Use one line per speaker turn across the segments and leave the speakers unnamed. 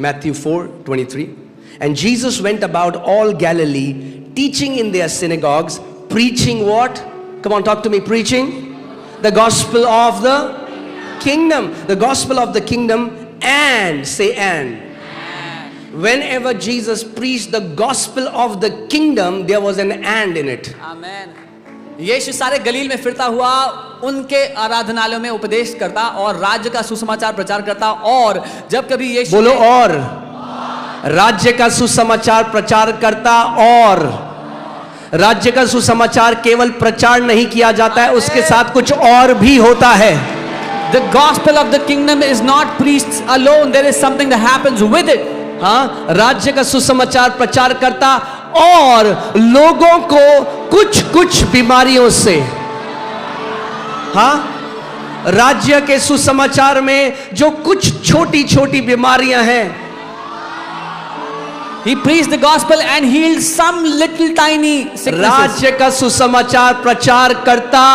Matthew 4:23. And Jesus went about all Galilee, teaching in their synagogues, preaching what? Come on, talk to me. Preaching the gospel of the kingdom. The gospel of the kingdom. And say and. Whenever Jesus preached the gospel of the kingdom, there was an and in it.
आमेन। यीशु सारे गलील में फिरता हुआ उनके आराधनालयों में उपदेश करता और राज्य का सुसमाचार प्रचार करता। और जब कभी यीशु
बोलो और राज्य का सुसमाचार प्रचार करता। और राज्य का सुसमाचार केवल प्रचार नहीं किया जाता है, उसके साथ कुछ और भी होता है।
The gospel of the kingdom is not preached alone. There is something that happens with it.
हाँ, राज्य का सुसमाचार प्रचार करता और लोगों को कुछ कुछ बीमारियों से, हाँ, राज्य के सुसमाचार में जो कुछ छोटी छोटी बीमारियां हैं,
He preached the gospel and healed some little tiny sicknesses.
राज्य का सुसमाचार प्रचार करता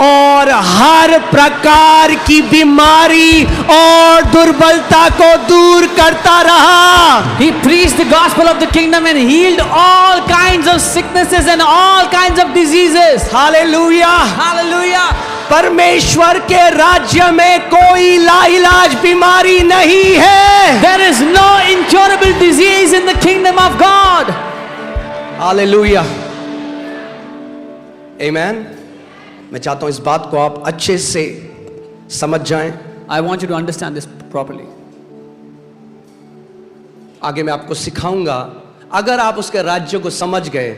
और हर प्रकार की बीमारी और दुर्बलता को दूर करता रहा।
He preached the gospel of the kingdom and healed all kinds of sicknesses and all kinds of diseases.
Hallelujah.
Hallelujah.
परमेश्वर के राज्य में कोई लाइलाज बीमारी नहीं है।
There is no incurable disease in the kingdom of God.
Hallelujah. Amen. मैं चाहता हूं इस बात को आप अच्छे से समझ जाएं।
I want you to understand this properly.
आगे मैं आपको सिखाऊंगा। अगर आप उसके राज्य को समझ गए,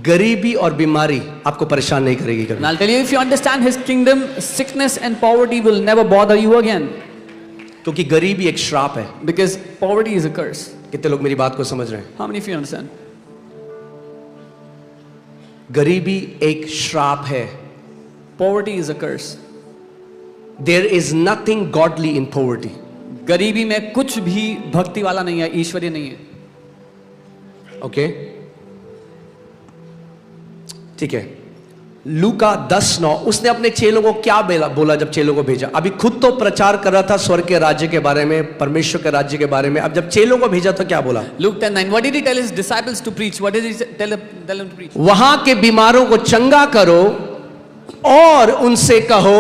गरीबी और बीमारी आपको परेशान नहीं करेगी कभी।
And I'll tell you, if you understand His kingdom, sickness and poverty will never bother you again.
क्योंकि गरीबी एक श्राप है।
Because poverty is a curse.
कितने लोग मेरी बात को समझ रहे हैं?
How many of you understand?
गरीबी एक श्राप है।
Poverty is a curse.
There is nothing godly in poverty.
गरीबी में कुछ भी भक्ति वाला नहीं है, ईश्वरीय नहीं है।
ओके, ठीक है। लूका 10:9, उसने अपने चेलों को क्या बोला जब चेलों को भेजा? अभी खुद तो प्रचार कर रहा था स्वर्ग के राज्य के बारे में, परमेश्वर के राज्य के बारे में। अब जब चेलों को भेजा तो क्या बोला?
Luke 10:9. What did he tell his disciples to preach? What did he tell them to preach?
वहां के बीमारों को चंगा करो और उनसे कहो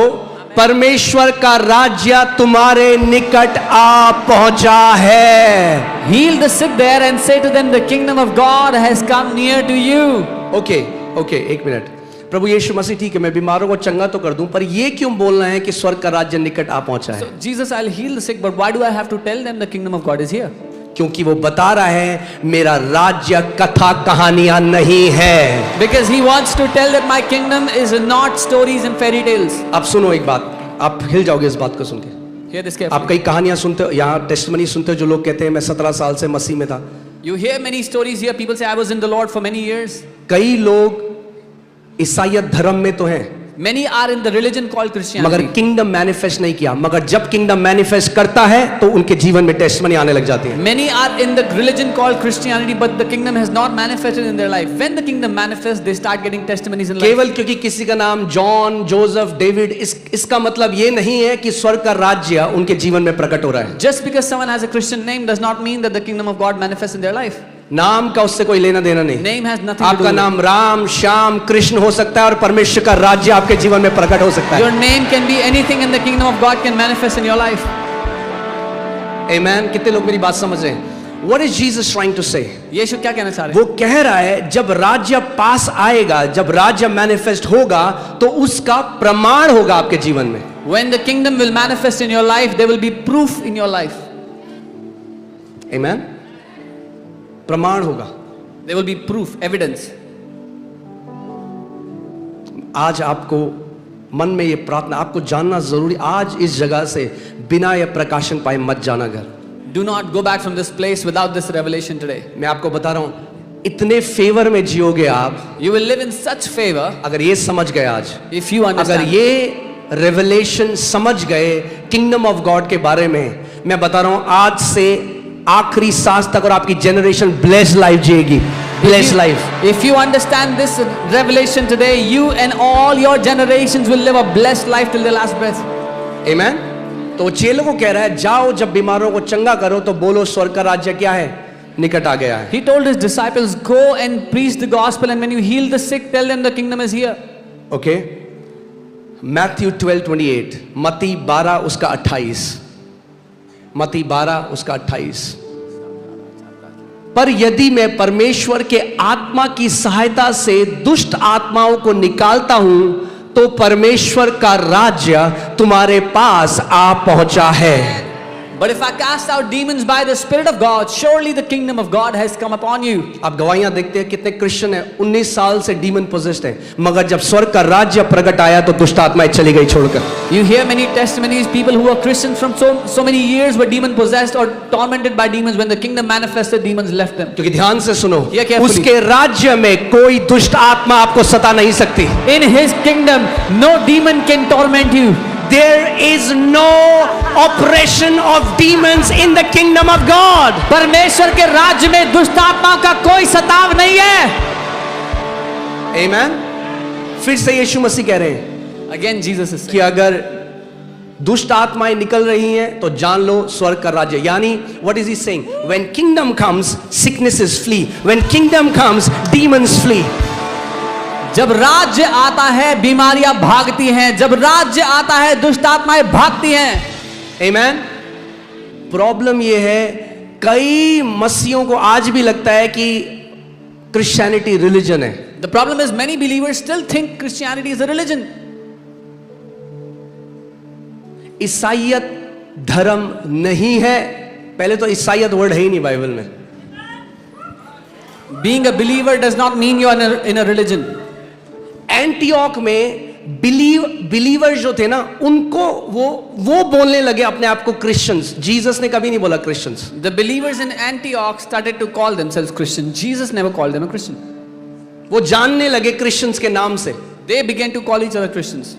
परमेश्वर का राज्य तुम्हारे निकट आ पहुंचा है।
Heal the sick there and say to them, the kingdom of God has come near to you.
Okay, एक मिनट। प्रभु यीशु मसीह, ठीक है मैं बीमारों को चंगा तो कर दूं, पर ये क्यों बोलना है कि स्वर्ग का राज्य निकट आ पहुंचा है?
So Jesus, I'll heal the sick, but why do I have to tell them the kingdom of God is here?
क्योंकि वो बता रहा है मेरा राज्य कथा कहानियां नहीं है।
Because he wants to tell that my kingdom is not stories and fairy tales.
अब सुनो एक बात, आप हिल जाओगे इस बात को सुन के।
Hear this carefully.
आप कई कहानियां सुनते हो, यहाँ टेस्टिमनी सुनते हो, जो लोग कहते हैं मैं 17 साल से मसीह में था।
You hear many stories here. People say I was in the Lord for many years.
कई लोग ईसाईयत धर्म में तो हैं,
Many are in the religion called
मगर
Christianity.
किंगडम मैनिफेस्ट नहीं किया। मगर जब किंगडम मैनिफेस्ट करता है तो उनके जीवन में टेस्टिमनी आने लग जाती है।
Many are in the religion called Christianity, but the kingdom has not manifested in their life. When the kingdom manifests, they start getting testimonies in life.
केवल क्योंकि किसी का नाम जॉन, जोसेफ, डेविड, इसका मतलब ये नहीं है कि स्वर्ग का राज्य उनके जीवन में प्रकट हो रहा है।
Just because someone has a Christian name does not mean that the kingdom of God manifests in their life.
नाम का उससे कोई लेना देना नहीं।
Name has nothing to do
आपका
with it.
नाम राम, श्याम, कृष्ण हो सकता है और परमेश्वर का राज्य आपके जीवन में प्रकट हो सकता है।
Your name can be anything and the kingdom of God can manifest in your life.
Amen। कितने लोग मेरी बात समझ रहे हैं? What is Jesus trying to say?
यीशु क्या कहना चाह रहे हैं?
वो कह रहा है जब राज्य पास आएगा, जब राज्य मैनिफेस्ट होगा तो उसका प्रमाण होगा आपके जीवन में।
When the kingdom will manifest in your life, there will be proof in your life.
Amen। प्रमाण होगा।
There will be proof, evidence.
आज आपको मन में ये प्रार्थना, आपको जानना जरूरी, आज इस जगह से बिना ये प्रकाशन पाए मत जाना घर।
Do not go back from this place without this revelation today.
मैं आपको बता रहा हूं, इतने फेवर में जियोगे आप,
You will live in such favor
अगर ये समझ गए आज,
if you
अगर
understand.
ये रेवलेशन समझ गए किंगडम ऑफ गॉड के बारे में, मैं बता रहा हूं आज से आखिरी सांस तक और आपकी जनरेशन ब्लेस्ड लाइफ जिएगी। Blessed life.
If you understand this revelation today, you and all your generations will live a blessed life till their last breath.
Amen। तो वो चेलों को कह रहा है, जाओ जब बीमारों को चंगा करो तो बोलो स्वर्ग का राज्य क्या है, निकट आ गया है.
He told his disciples, go and preach the gospel, and when you heal the sick, tell them the kingdom is here.
Okay. Matthew 12:28, मत्ती 12 उसका 28, मत्ती 12 उसका 28. पर यदि मैं परमेश्वर के आत्मा की सहायता से दुष्ट आत्माओं को निकालता हूं तो परमेश्वर का राज्य तुम्हारे पास आ पहुंचा है.
But if I cast out demons by the Spirit of God, surely the kingdom of God has come upon you.
आप गवाहियां देखते हैं कितने क्रिश्चियन हैं 19 साल से डीमन पोजेस्ड हैं, मगर जब स्वर्ग का राज्य प्रकट आया तो दुष्ट आत्माएं चली गई छोड़कर.
You hear many testimonies, people who were Christians from so many years were demon possessed or tormented by demons. When the kingdom manifested, demons left them.
क्योंकि ध्यान से सुनो,
Yeah, carefully.
उसके राज्य में कोई दुष्ट आत्मा आपको सता नहीं सकती.
In His kingdom, no demon can torment you.
There is no oppression of demons in the kingdom of God.
परमेश्वर के राज्य में दुष्ट आत्माओं का कोई सताव नहीं है.
Amen. फिर से यीशु मसीह कह रहे हैं
Again, Jesus is saying,
कि अगर दुष्ट आत्माएं निकल रही हैं तो जान लो स्वर्ग का राज्य. यानी what is he saying? When kingdom comes, sicknesses flee. When kingdom comes, demons flee.
जब राज्य आता है बीमारियां भागती हैं, जब राज्य आता है दुष्ट आत्माएं भागती हैं.
Amen. प्रॉब्लम ये है, कई मसीहों को आज भी लगता है कि क्रिश्चियनिटी रिलीजन है.
The problem is many believers still think Christianity is a religion.
ईसाइयत धर्म नहीं है. पहले तो ईसाइयत वर्ड है ही नहीं बाइबल में.
Being a believer does not mean you are in a religion.
Antioch में बिलीवर्स जो थे ना, उनको वो बोलने लगे अपने आप को क्रिश्चियंस. जीसस ने कभी नहीं बोला Christians.
The believers in Antioch started to call themselves Christian. Jesus never called them a Christian.
वो जानने लगे क्रिश्चियंस के नाम से.
They began to call each other Christians.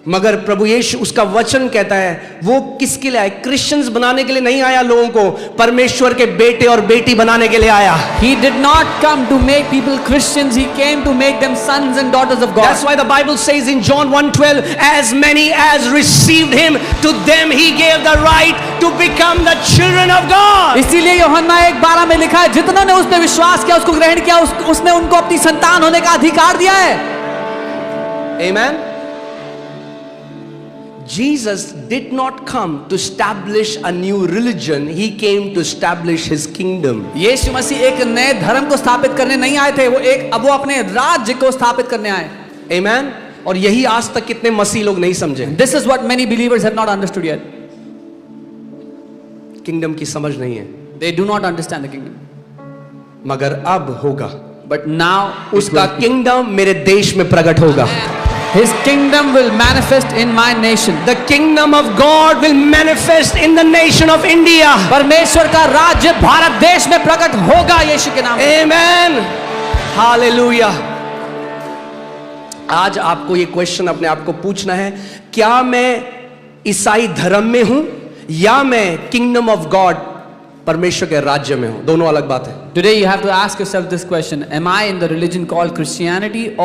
मगर प्रभु यीशु, उसका वचन कहता है वो किसके लिए आया? क्रिश्चियंस बनाने के लिए नहीं आया, लोगों को परमेश्वर के बेटे और बेटी बनाने के लिए आया.
He did not come to make people Christians. He came to make them sons and daughters of God.
That's why the Bible says in John 1:12, as many as received him, to them he gave the right to become the children of God.
इसीलिए यूहन्ना 1:12 में लिखा है, जितनों ने उस पर विश्वास किया, उसको ग्रहण किया, उसने उनको अपनी संतान होने का अधिकार दिया है.
Amen. Jesus did not come to establish a new religion. He came to establish his kingdom.
यीशु मसीह एक नए धर्म को स्थापित करने नहीं आए थे, वो अपने राज्य को स्थापित करने आए.
Amen. और यही आज तक कितने मसीह लोग नहीं समझे.
This is what many believers have not understood yet.
Kingdom की समझ नहीं है.
They do not understand the kingdom.
मगर अब होगा.
But now
उसका किंगडम मेरे देश में प्रकट होगा.
His kingdom will manifest in my nation.
The kingdom of God will manifest in the nation of India.
परमेश्वर का राज्य भारत देश में प्रकट होगा यीशु के नाम.
Amen. Hallelujah. आज आपको ये क्वेश्चन अपने आप को पूछना है, क्या मैं ईसाई धर्म में हूं या मैं किंगडम ऑफ गॉड परमेश्वर के राज्य में हूं? दोनों अलग बात है.
Today you have to ask yourself this question: Am I in the religion called Christianity,